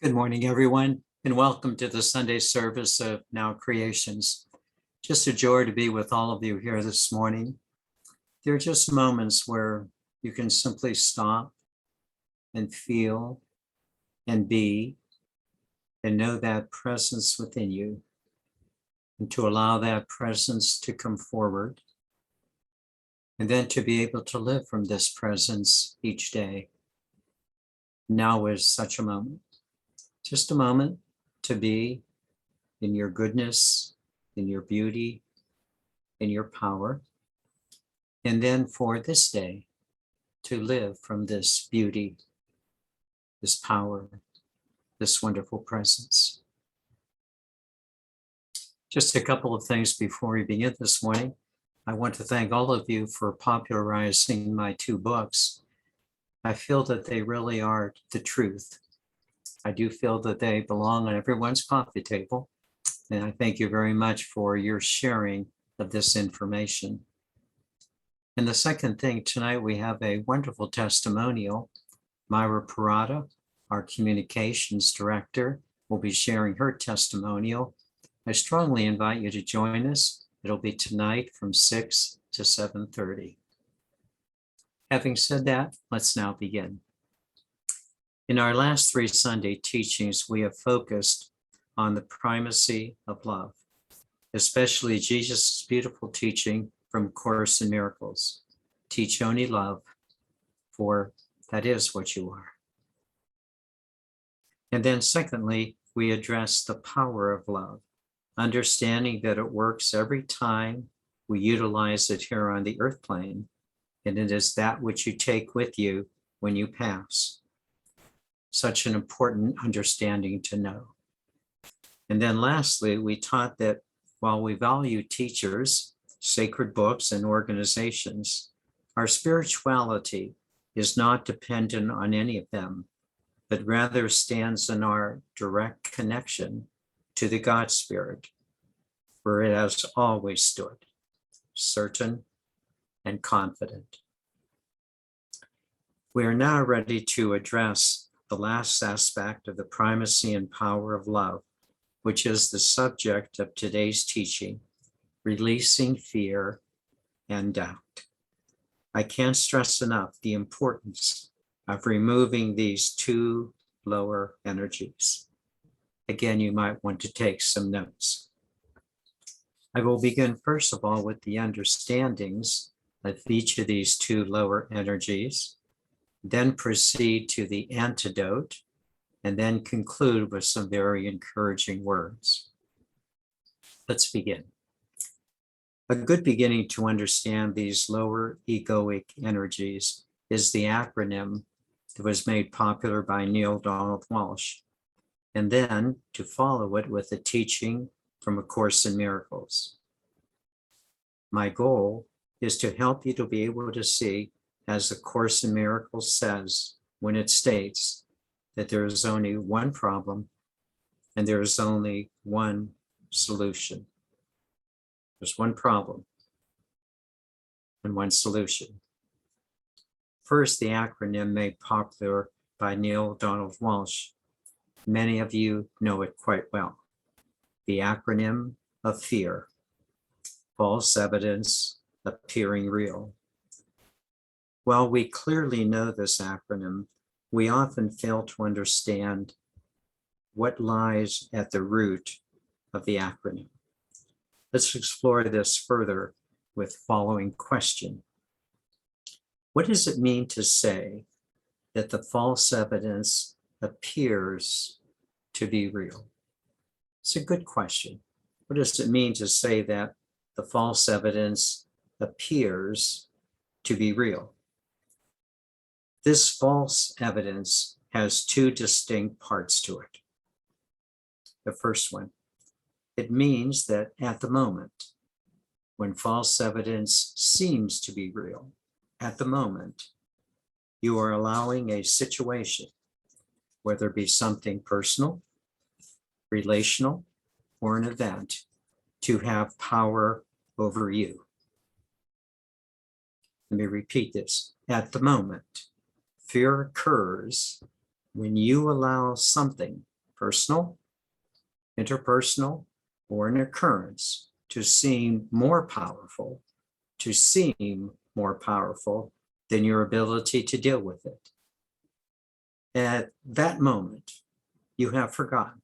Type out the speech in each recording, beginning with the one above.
Good morning, everyone, and welcome to the Sunday service of Now Creations. Just a joy to be with all of you here this morning. There are just moments where you can simply stop and feel and be and know that presence within you, and to allow that presence to come forward, and then to be able to live from this presence each day. Now is such a moment. Just a moment to be in your goodness, in your beauty, in your power. And then for this day, to live from this beauty, this power, this wonderful presence. Just a couple of things before we begin this morning. I want to thank all of you for popularizing my two books. I feel that they really are the truth. I do feel that they belong on everyone's coffee table, and I thank you very much for your sharing of this information. And the second thing, tonight we have a wonderful testimonial. Myra Parada, our communications director, will be sharing her testimonial. I strongly invite you to join us. It'll be tonight from 6 to 7:30. Having said that, let's now begin. In our last three Sunday teachings, we have focused on the primacy of love, especially Jesus' beautiful teaching from Course in Miracles. Teach only love, for that is what you are. And then secondly, we address the power of love, understanding that it works every time we utilize it here on the earth plane, and it is that which you take with you when you pass. Such an important understanding to know. And then lastly, we taught that while we value teachers, sacred books, and organizations, our spirituality is not dependent on any of them, but rather stands in our direct connection to the God Spirit, where it has always stood, certain and confident. We are now ready to address the last aspect of the primacy and power of love, which is the subject of today's teaching, releasing fear and doubt. I can't stress enough the importance of removing these two lower energies. Again, you might want to take some notes. I will begin first of all with the understandings of each of these two lower energies, then proceed to the antidote, and then conclude with some very encouraging words. Let's begin. A good beginning to understand these lower egoic energies is the acronym that was made popular by Neale Donald Walsch, and then to follow it with a teaching from A Course in Miracles. My goal is to help you to be able to see, as the Course in Miracles says, when it states that there is only one problem and there is only one solution. There's one problem and one solution. First, the acronym made popular by Neale Donald Walsch. Many of you know it quite well. The acronym of fear, false evidence appearing real. While we clearly know this acronym, we often fail to understand what lies at the root of the acronym. Let's explore this further with the following question. What does it mean to say that the false evidence appears to be real? It's a good question. What does it mean to say that the false evidence appears to be real? This false evidence has two distinct parts to it. The first one, it means that at the moment, when false evidence seems to be real, at the moment, you are allowing a situation, whether it be something personal, relational, or an event, to have power over you. Let me repeat this. At the moment, fear occurs when you allow something personal, interpersonal, or an occurrence to seem more powerful than your ability to deal with it. At that moment, you have forgotten.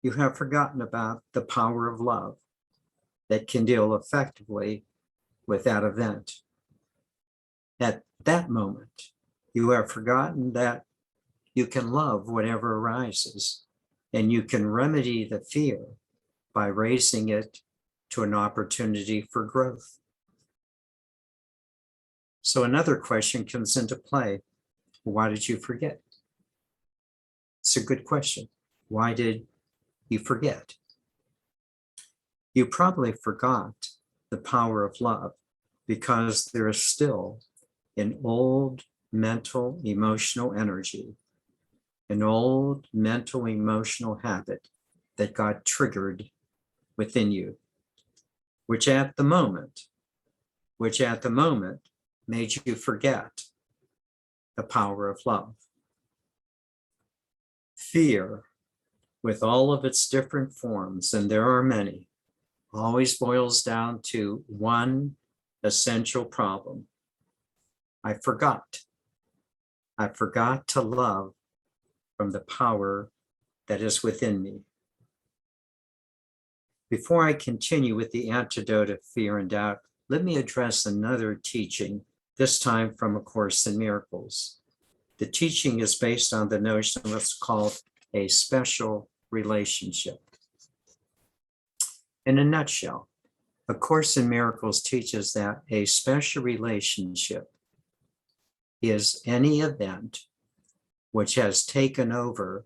You have forgotten about the power of love that can deal effectively with that event. At that moment, you have forgotten that you can love whatever arises, and you can remedy the fear by raising it to an opportunity for growth. So another question comes into play. Why did you forget? It's a good question. Why did you forget? You probably forgot the power of love because there is still an old mental emotional energy, an old mental emotional habit that got triggered within you, which at the moment made you forget the power of love. Fear, with all of its different forms, and there are many, always boils down to one essential problem. I forgot to love from the power that is within me. Before I continue with the antidote of fear and doubt, let me address another teaching, this time from A Course in Miracles. The teaching is based on the notion of what's called a special relationship. In a nutshell, A Course in Miracles teaches that a special relationship is any event which has taken over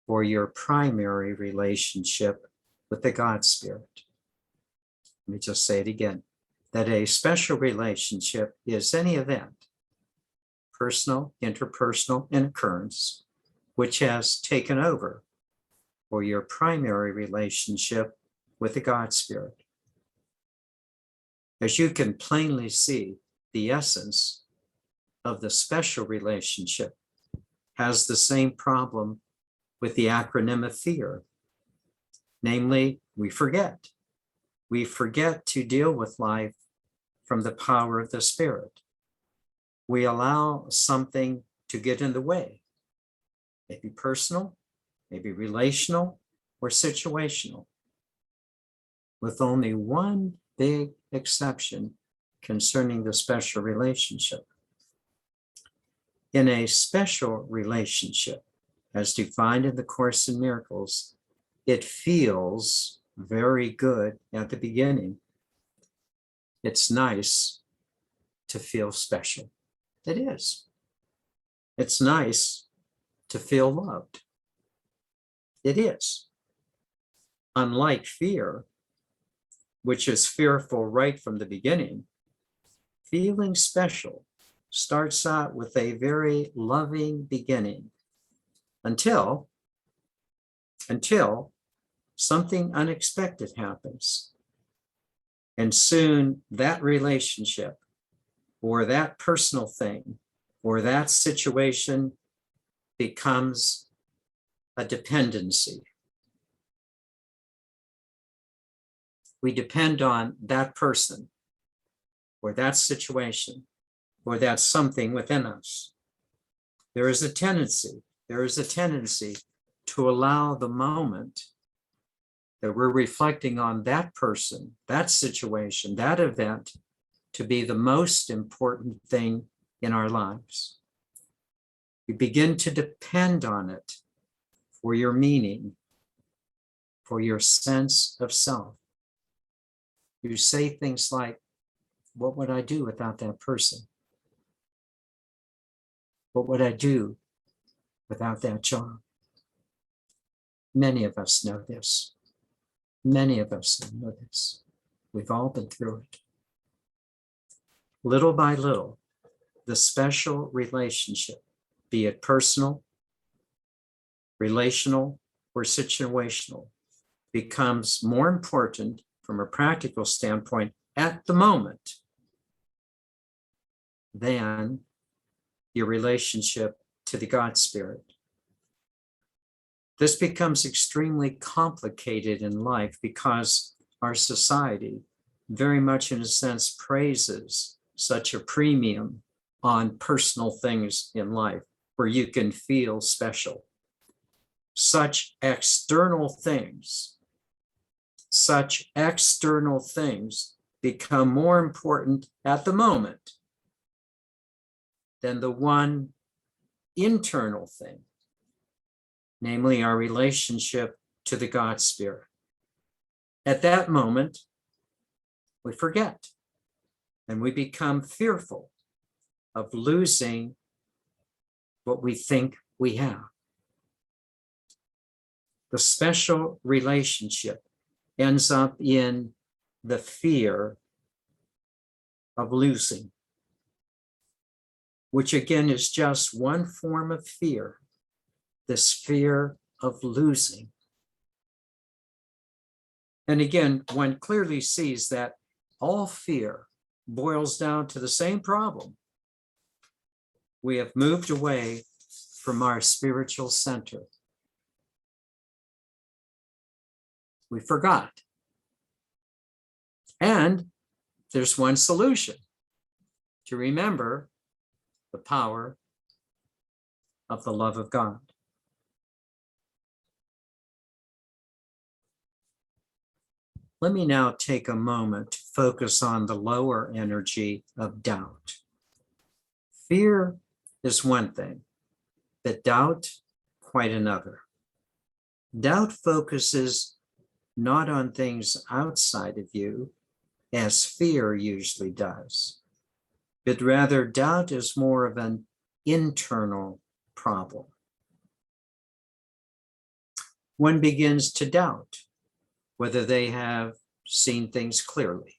for your primary relationship with the God Spirit. Let me just say it again, that a special relationship is any event, personal, interpersonal, and occurrence, which has taken over for your primary relationship with the God Spirit. As you can plainly see, the essence of the special relationship has the same problem with the acronym of fear. Namely, we forget. We forget to deal with life from the power of the Spirit. We allow something to get in the way, maybe personal, maybe relational, or situational, with only one big exception concerning the special relationship. In a special relationship, as defined in the Course in Miracles, it feels very good at the beginning. It's nice to feel special. It is. It's nice to feel loved. It is. Unlike fear, which is fearful right from the beginning, feeling special starts out with a very loving beginning until something unexpected happens. And soon that relationship or that personal thing or that situation becomes a dependency. We depend on that person or that situation or that something within us. There is a tendency to allow the moment that we're reflecting on that person, that situation, that event to be the most important thing in our lives. You begin to depend on it for your meaning, for your sense of self. You say things like, what would I do without that person? What would I do without that job? Many of us know this. Many of us know this. We've all been through it. Little by little, the special relationship, be it personal, relational, or situational, becomes more important from a practical standpoint at the moment than your relationship to the God Spirit. This becomes extremely complicated in life because our society very much, in a sense, praises such a premium on personal things in life where you can feel special. Such external things become more important at the moment than the one internal thing, namely our relationship to the God Spirit. At that moment, we forget and we become fearful of losing what we think we have. The special relationship ends up in the fear of losing, which again is just one form of fear, this fear of losing. And again, one clearly sees that all fear boils down to the same problem. We have moved away from our spiritual center. We forgot. And there's one solution: to remember the power of the love of God. Let me now take a moment to focus on the lower energy of doubt. Fear is one thing, but doubt quite another. Doubt focuses not on things outside of you, as fear usually does, but rather doubt is more of an internal problem. One begins to doubt whether they have seen things clearly.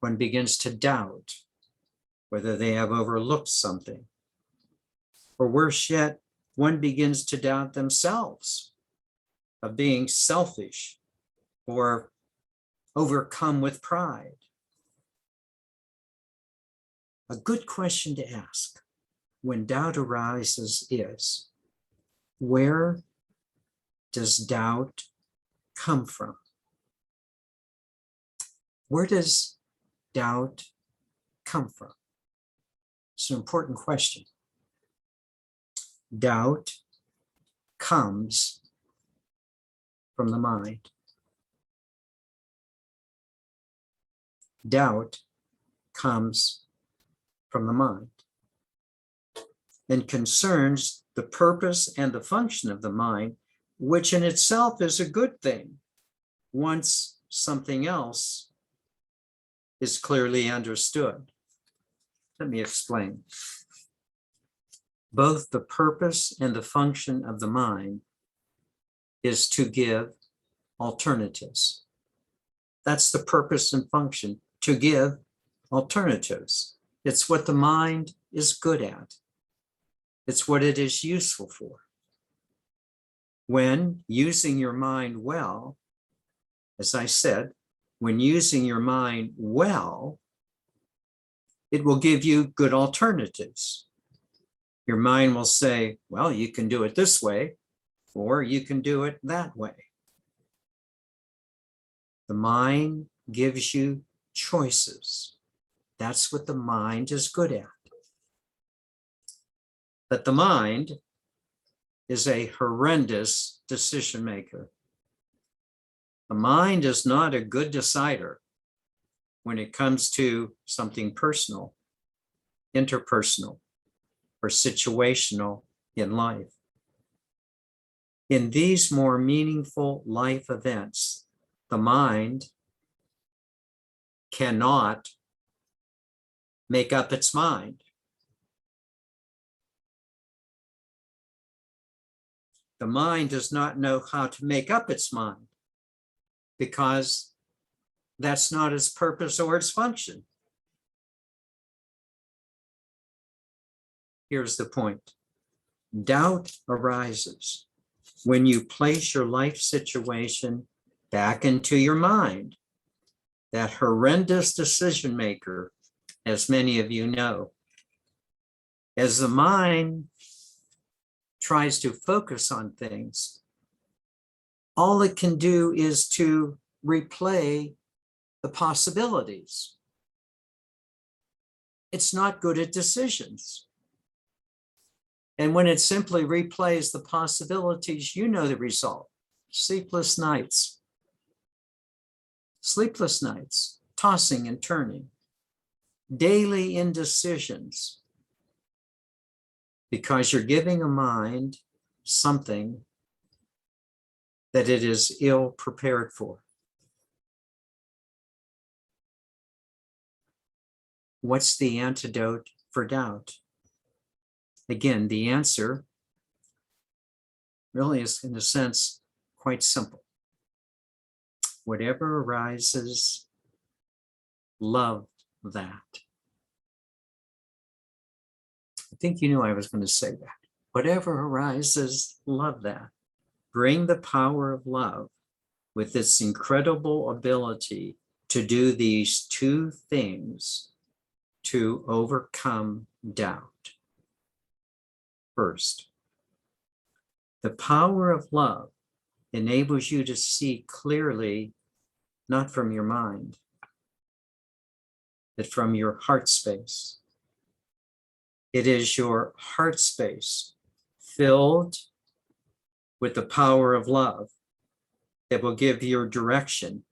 One begins to doubt whether they have overlooked something. Or worse yet, one begins to doubt themselves of being selfish or overcome with pride. A good question to ask when doubt arises is, where does doubt come from? Where does doubt come from? It's an important question. Doubt comes from the mind. Doubt comes from the mind and concerns the purpose and the function of the mind, which in itself is a good thing once something else is clearly understood. Let me explain. Both the purpose and the function of the mind is to give alternatives. That's the purpose and function, to give alternatives. It's what the mind is good at. It's what it is useful for. When using your mind well, as I said, when using your mind well, it will give you good alternatives. Your mind will say, well, you can do it this way, or you can do it that way. The mind gives you choices. That's what the mind is good at. But the mind is a horrendous decision maker. The mind is not a good decider when it comes to something personal, interpersonal, or situational in life. In these more meaningful life events, the mind cannot make up its mind. The mind does not know how to make up its mind because that's not its purpose or its function. Here's the point. Doubt arises when you place your life situation back into your mind. That horrendous decision maker, as many of you know. As the mind tries to focus on things, all it can do is to replay the possibilities. It's not good at decisions. And when it simply replays the possibilities, you know the result. Sleepless nights, tossing and turning, daily indecisions, because you're giving a mind something that it is ill prepared for. What's the antidote for doubt? Again, the answer really is, in a sense, quite simple. Whatever arises, love that. I think you knew I was going to say that. Whatever arises, love that. Bring the power of love with its incredible ability to do these two things to overcome doubt. First, the power of love enables you to see clearly, not from your mind, but from your heart space. It is your heart space filled with the power of love that will give your direction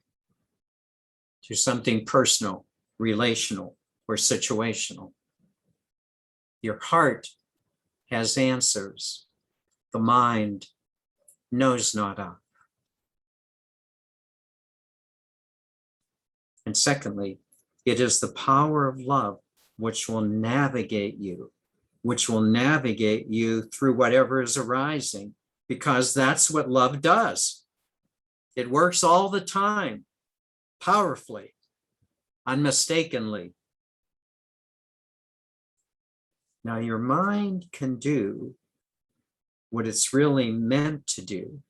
to something personal, relational, or situational. Your heart has answers the mind knows not of. And secondly, it is the power of love which will navigate you through whatever is arising, because that's what love does. It works all the time, powerfully, unmistakably. Now, your mind can do what it's really meant to do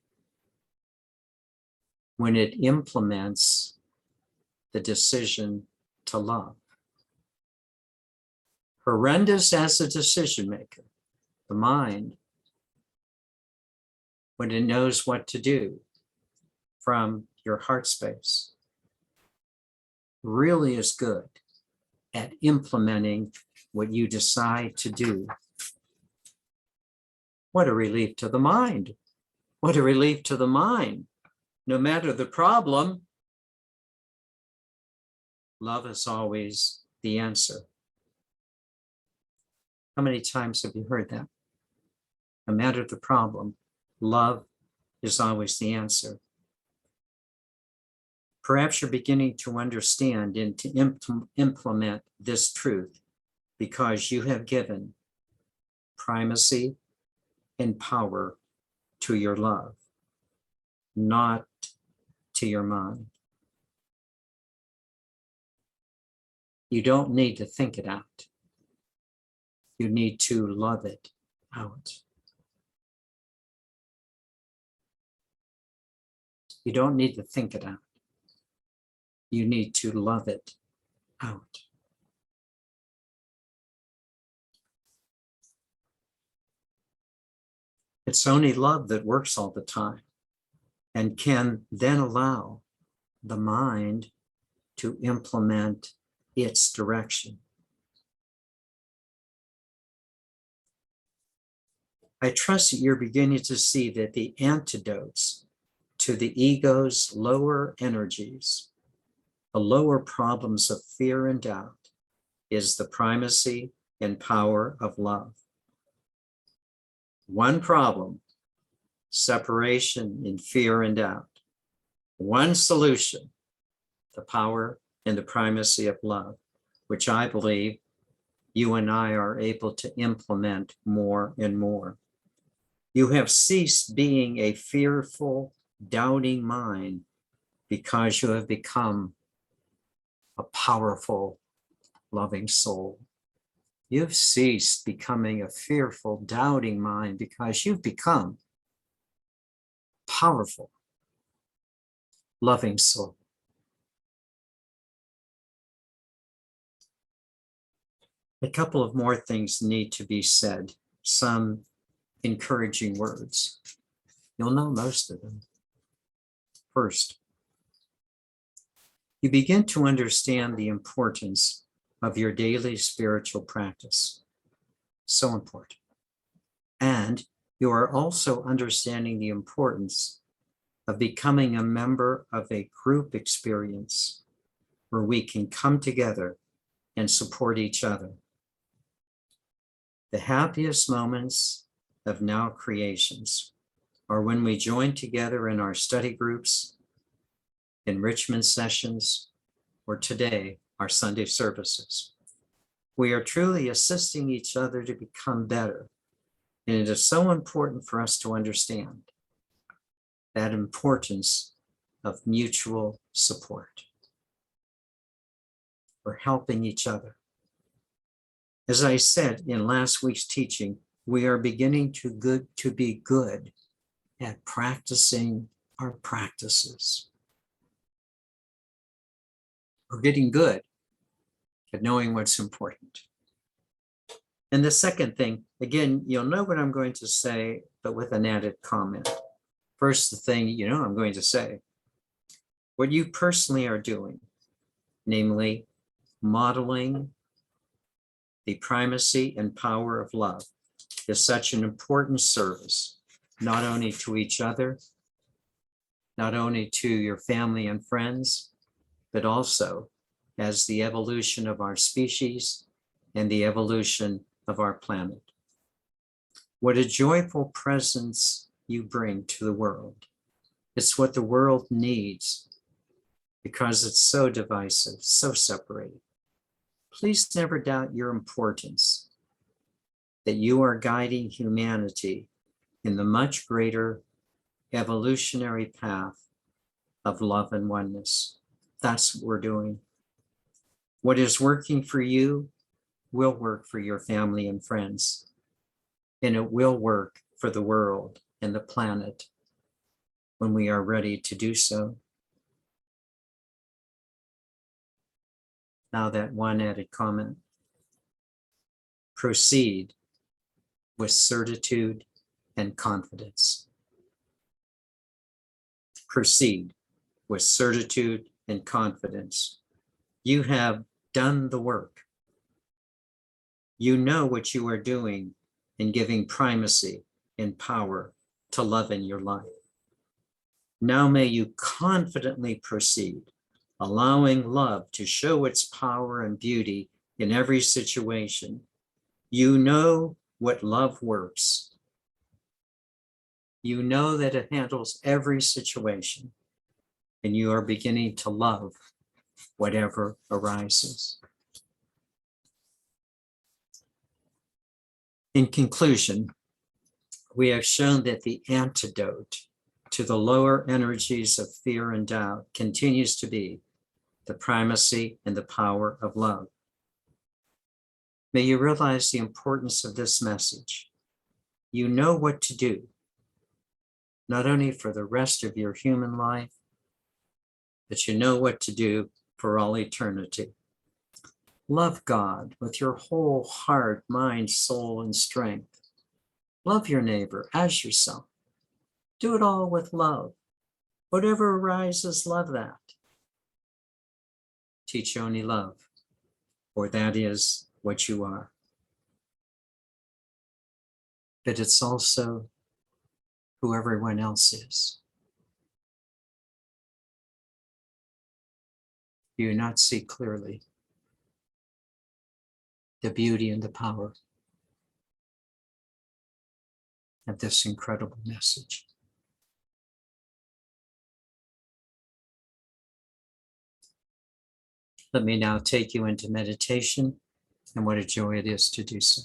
when it implements the decision to love. Horrendous as a decision maker, the mind, when it knows what to do from your heart space, really is good at implementing what you decide to do. What a relief to the mind. What a relief to the mind. No matter the problem, love is always the answer. How many times have you heard that? No matter the problem, love is always the answer. Perhaps you're beginning to understand and to implement this truth because you have given primacy and power to your love, not to your mind. You don't need to think it out. You need to love it out. You don't need to think it out. You need to love it out. It's only love that works all the time and can then allow the mind to implement its direction. I trust that you're beginning to see that the antidotes to the ego's lower energies, the lower problems of fear and doubt, is the primacy and power of love. One problem, separation in fear and doubt. One solution, the power and the primacy of love, which I believe you and I are able to implement more and more. You have ceased being a fearful, doubting mind because you have become a powerful, loving soul. You've ceased becoming a fearful, doubting mind because you've become a powerful, loving soul. A couple of more things need to be said, some encouraging words. You'll know most of them. First, you begin to understand the importance of your daily spiritual practice. So important. And you are also understanding the importance of becoming a member of a group experience where we can come together and support each other. The happiest moments of now creations are when we join together in our study groups, enrichment sessions, or today, our Sunday services. We are truly assisting each other to become better. And it is so important for us to understand that importance of mutual support. We're helping each other. As I said in last week's teaching, we are beginning to be good at practicing our practices. We're getting good at knowing what's important. And the second thing, again, you'll know what I'm going to say, but with an added comment. First, the thing you know I'm going to say, what you personally are doing, namely modeling the primacy and power of love, is such an important service, not only to each other, not only to your family and friends, but also as the evolution of our species and the evolution of our planet. What a joyful presence you bring to the world. It's what the world needs because it's so divisive, so separated. Please never doubt your importance, that you are guiding humanity in the much greater evolutionary path of love and oneness. That's what we're doing. What is working for you will work for your family and friends, and it will work for the world and the planet when we are ready to do so. Now that one added comment. Proceed with certitude and confidence. Proceed with certitude and confidence. You have done the work. You know what you are doing in giving primacy and power to love in your life. Now may you confidently proceed, allowing love to show its power and beauty in every situation. You know what love works. You know that it handles every situation, and you are beginning to love whatever arises. In conclusion, we have shown that the antidote to the lower energies of fear and doubt continues to be the primacy and the power of love. May you realize the importance of this message. You know what to do, not only for the rest of your human life, but you know what to do for all eternity. Love God with your whole heart, mind, soul, and strength. Love your neighbor as yourself. Do it all with love. Whatever arises, love that. Teach only love, for that is what you are. But it's also who everyone else is. Do you not see clearly the beauty and the power of this incredible message? Let me now take you into meditation, and what a joy it is to do so.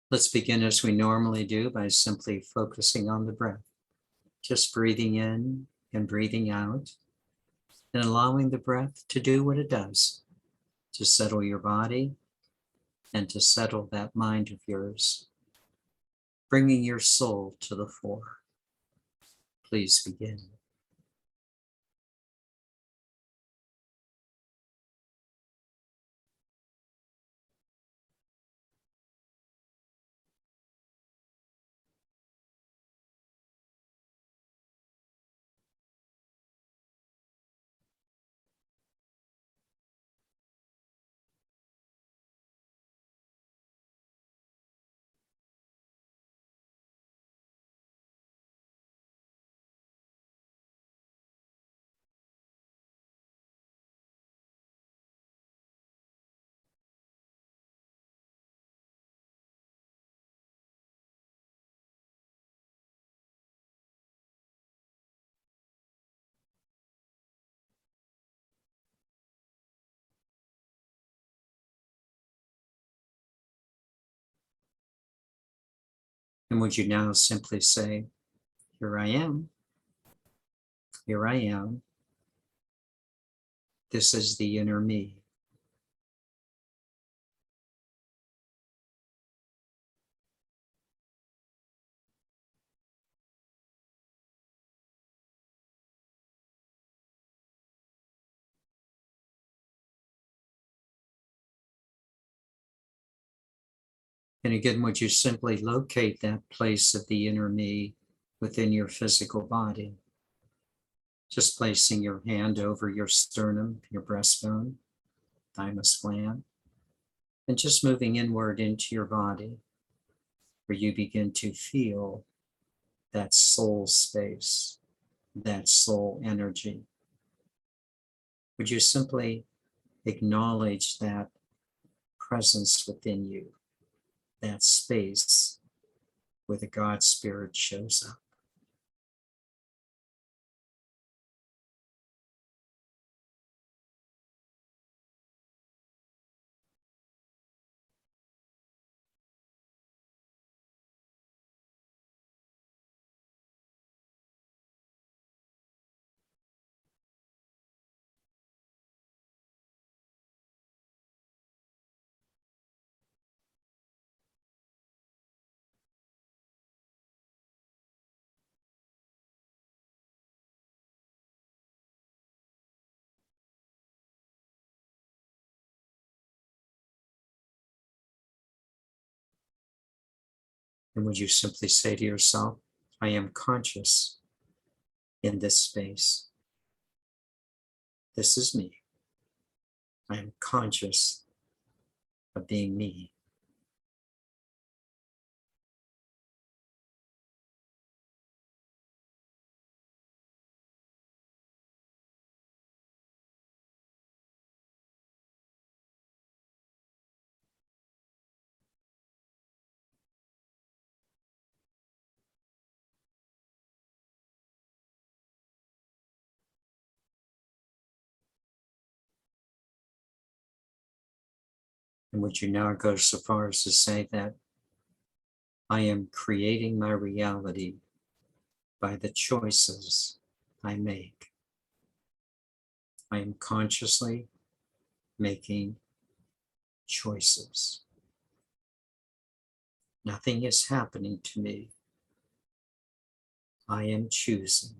Let's begin as we normally do by simply focusing on the breath, just breathing in and breathing out, and allowing the breath to do what it does, to settle your body and to settle that mind of yours, bringing your soul to the fore. Please begin. And would you now simply say, here I am, here I am. This is the inner me. And again, would you simply locate that place of the inner me within your physical body? Just placing your hand over your sternum, your breastbone, thymus gland, and just moving inward into your body, where you begin to feel that soul space, that soul energy. Would you simply acknowledge that presence within you, that space where the God Spirit shows up? And would you simply say to yourself, I am conscious in this space. This is me. I am conscious of being me. And would you now go so far as to say that I am creating my reality by the choices I make? I am consciously making choices. Nothing is happening to me. I am choosing.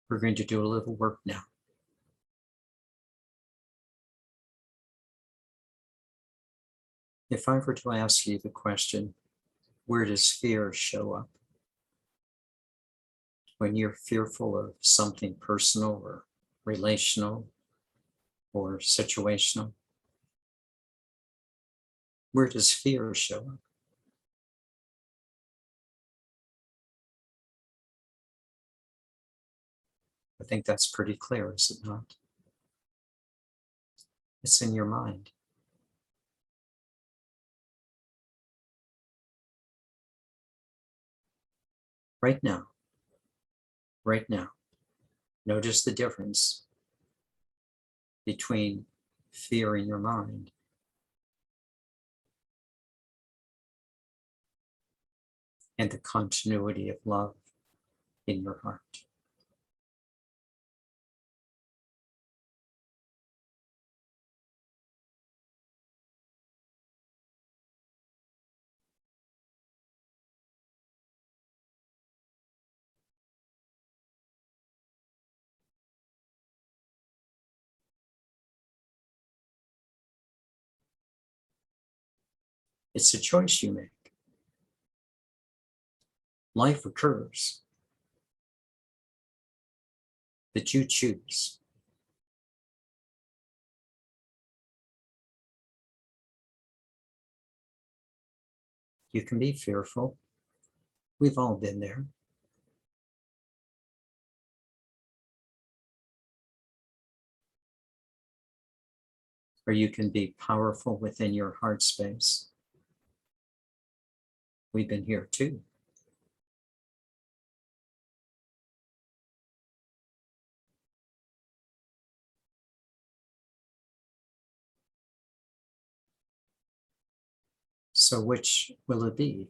We're going to do a little work now. If I were to ask you the question, where does fear show up? When you're fearful of something personal or relational or situational, where does fear show up? I think that's pretty clear, is it not? It's in your mind. Right now, right now, notice the difference between fear in your mind and the continuity of love in your heart. It's a choice you make. Life occurs. that you choose. You can be fearful. We've all been there. Or you can be powerful within your heart space. We've been here too. So which will it be?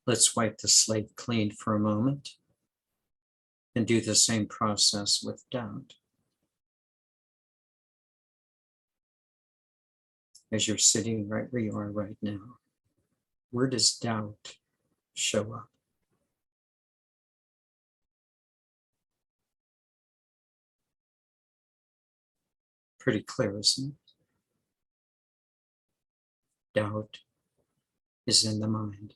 Let's wipe the slate clean for a moment and do the same process with doubt. As you're sitting right where you are right now, where does doubt show up? Pretty clear, isn't it? Doubt is in the mind.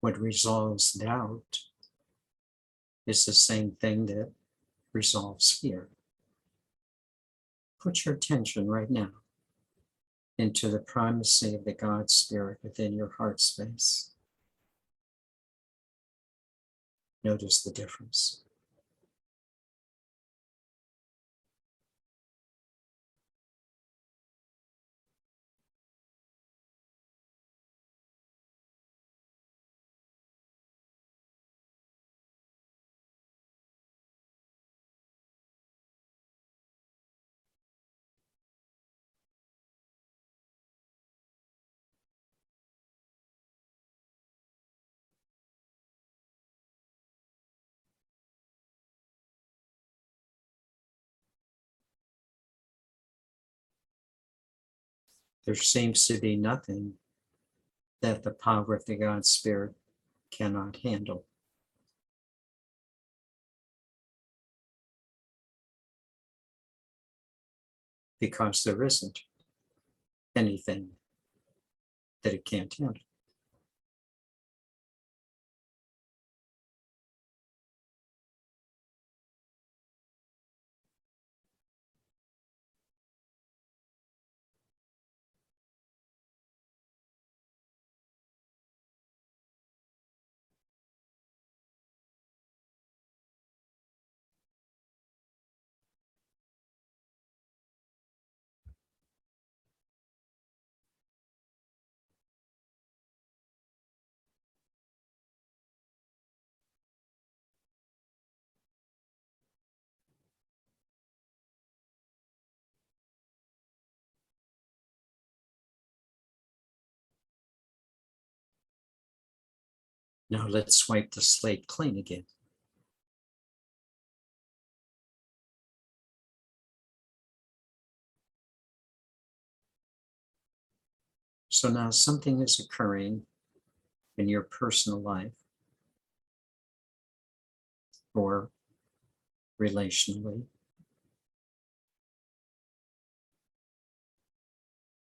What resolves doubt is the same thing that resolves fear. Put your attention right now into the primacy of the God Spirit within your heart space. Notice the difference. There seems to be nothing that the power of the God Spirit cannot handle. Because there isn't anything that it can't handle. Now let's wipe the slate clean again. So now something is occurring in your personal life or relationally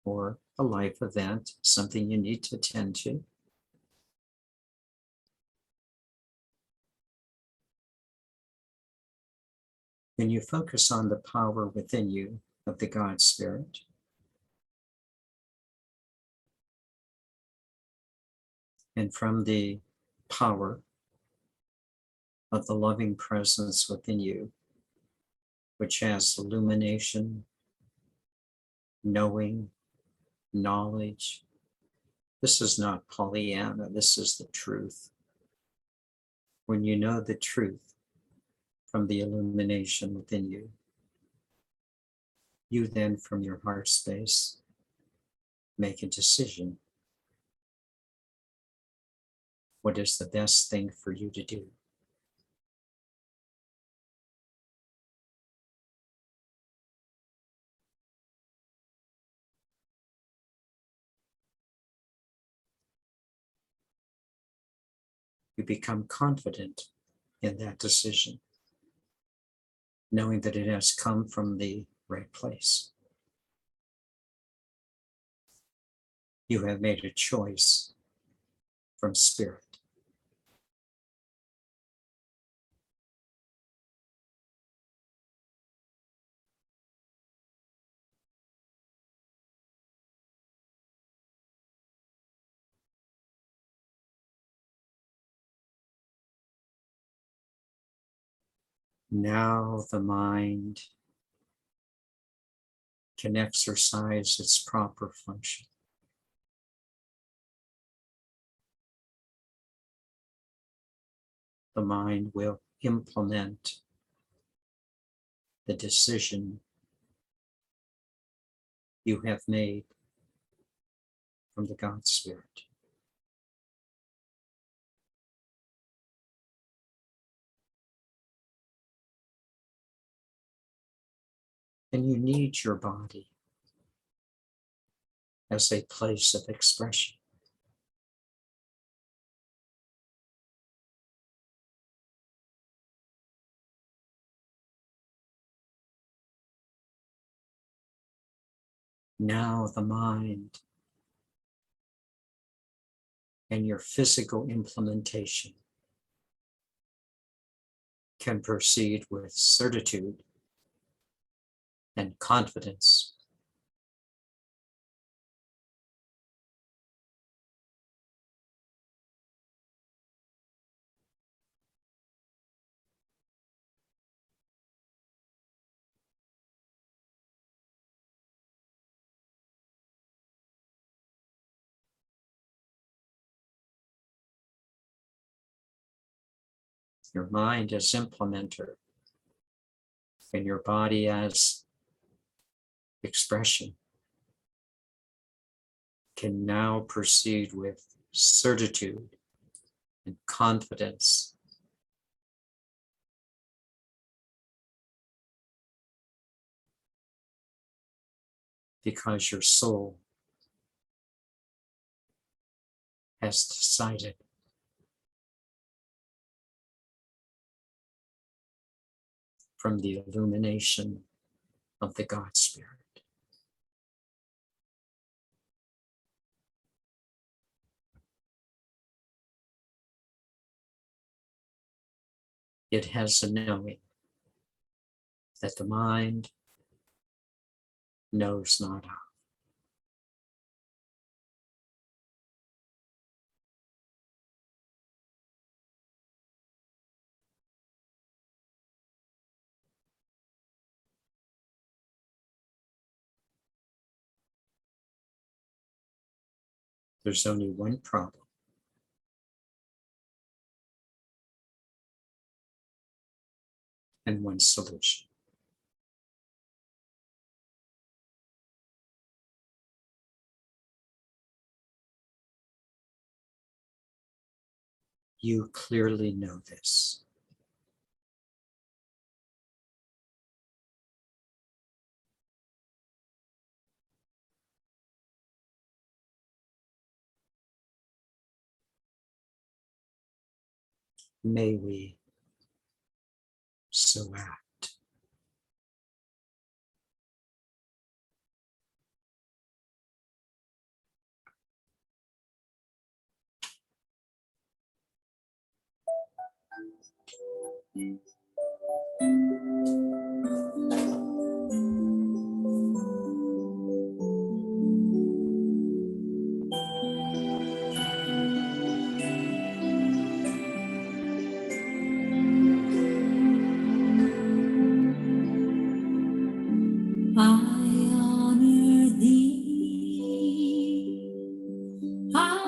or a life event, something you need to attend to. When you focus on the power within you of the God Spirit, and from the power of the loving presence within you, which has illumination, knowing, knowledge, This is not Pollyanna, this is the truth. When you know the truth from the illumination within you, you then from your heart space make a decision. What is the best thing for you to do? You become confident in that decision, knowing that it has come from the right place. You have made a choice from spirit. Now the mind can exercise its proper function. The mind will implement the decision you have made from the God Spirit. And you need your body as a place of expression. Now the mind and your physical implementation can proceed with certitude and confidence. Your mind as implementer and your body as expression can now proceed with certitude and confidence. Because your soul has decided from the illumination of the God Spirit. It has a knowing that the mind knows not of. There's only one problem. And one solution. You clearly know this. May we so act. I honor thee. I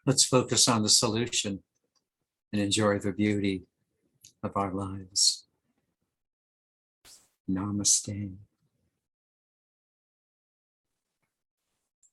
Let's focus on the solution and enjoy the beauty of our lives. Namaste.